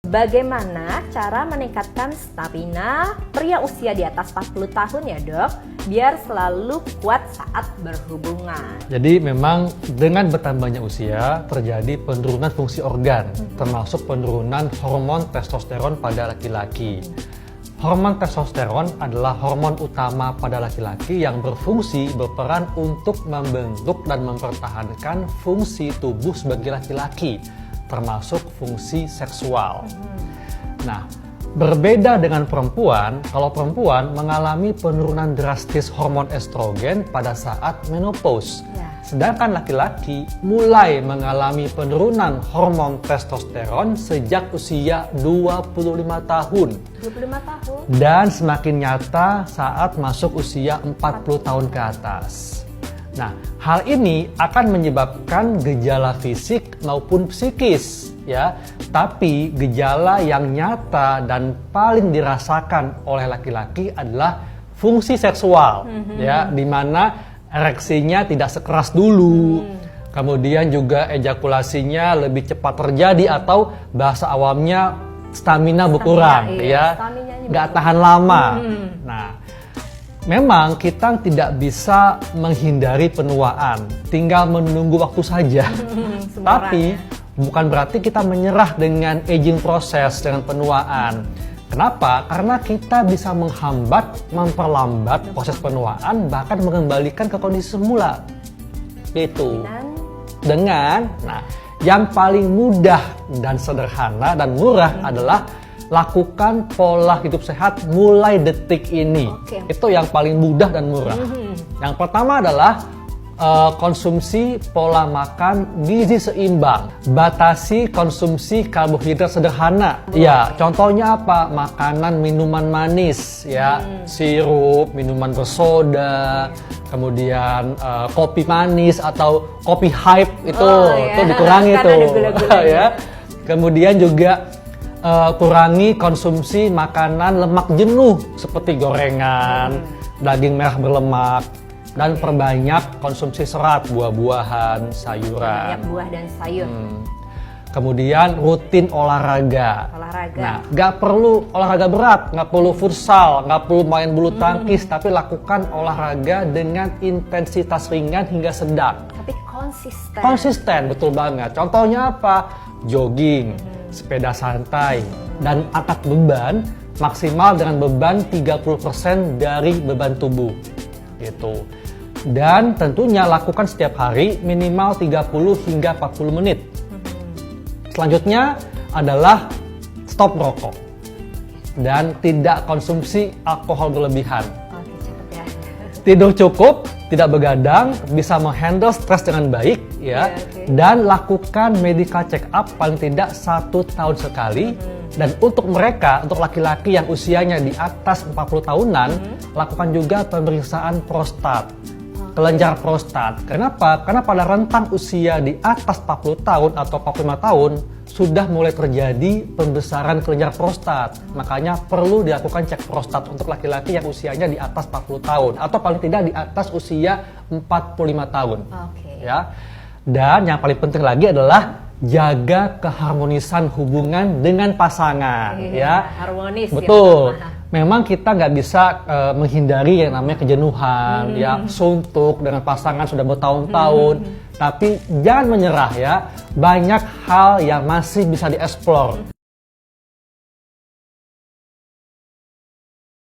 Bagaimana cara meningkatkan stamina pria usia di atas 40 tahun ya dok, biar selalu kuat saat berhubungan? Jadi memang dengan bertambahnya usia terjadi penurunan fungsi organ, termasuk penurunan hormon testosteron pada laki-laki. Hormon testosteron adalah hormon utama pada laki-laki yang berperan untuk membentuk dan mempertahankan fungsi tubuh sebagai laki-laki, termasuk fungsi seksual. Nah, berbeda dengan perempuan, kalau perempuan mengalami penurunan drastis hormon estrogen pada saat menopause. Sedangkan laki-laki mulai mengalami penurunan hormon testosteron sejak usia 25 tahun. 25 tahun? Dan semakin nyata saat masuk usia 40 tahun ke atas. Nah, hal ini akan menyebabkan gejala fisik maupun psikis, ya. Tapi gejala yang nyata dan paling dirasakan oleh laki-laki adalah fungsi seksual, ya, di mana ereksinya tidak sekeras dulu. Kemudian juga ejakulasinya lebih cepat terjadi atau bahasa awamnya stamina berkurang, ya. Nggak tahan lama. Nah, memang kita tidak bisa menghindari penuaan, tinggal menunggu waktu saja. Tapi bukan berarti kita menyerah dengan aging proses, dengan penuaan. Kenapa? Karena kita bisa menghambat, memperlambat proses penuaan, bahkan mengembalikan ke kondisi semula. Itu dengan, yang paling mudah dan sederhana dan murah adalah lakukan pola hidup sehat mulai detik ini. Itu yang paling mudah dan murah. Yang pertama adalah konsumsi pola makan gizi seimbang. Batasi konsumsi karbohidrat sederhana. Ya, contohnya apa? Makanan, minuman manis, ya, sirup, minuman bersoda, kemudian kopi manis atau kopi hype itu dikurangi tuh, ya. Kemudian juga kurangi konsumsi makanan lemak jenuh seperti gorengan, daging merah berlemak, dan perbanyak konsumsi serat, buah-buahan, sayuran. Banyak buah dan sayur. Kemudian rutin olahraga. Nah, nggak perlu olahraga berat, nggak perlu futsal, nggak perlu main bulu tangkis, tapi lakukan olahraga dengan intensitas ringan hingga sedang. Tapi konsisten. Konsisten, betul banget. Contohnya apa? Jogging, sepeda santai, dan angkat beban maksimal dengan beban 30% dari beban tubuh. Gitu. Dan tentunya lakukan setiap hari minimal 30 hingga 40 menit. Selanjutnya adalah stop merokok dan tidak konsumsi alkohol berlebihan. Tidur cukup, tidak begadang, bisa menghandle stres dengan baik, ya. Dan lakukan medical check up paling tidak 1 tahun sekali. Dan untuk mereka, untuk laki-laki yang usianya di atas 40 tahunan, lakukan juga pemeriksaan prostat, kelenjar prostat. Kenapa? Karena pada rentang usia di atas 40 tahun atau 45 tahun, sudah mulai terjadi pembesaran kelenjar prostat. Makanya perlu dilakukan cek prostat untuk laki-laki yang usianya di atas 40 tahun atau paling tidak di atas usia 45 tahun. Ya. Dan yang paling penting lagi adalah jaga keharmonisan hubungan dengan pasangan, ya. Harmonis. Betul. Memang kita nggak bisa menghindari yang namanya kejenuhan, ya, suntuk dengan pasangan sudah bertahun-tahun. Tapi jangan menyerah, ya. Banyak hal yang masih bisa dieksplor.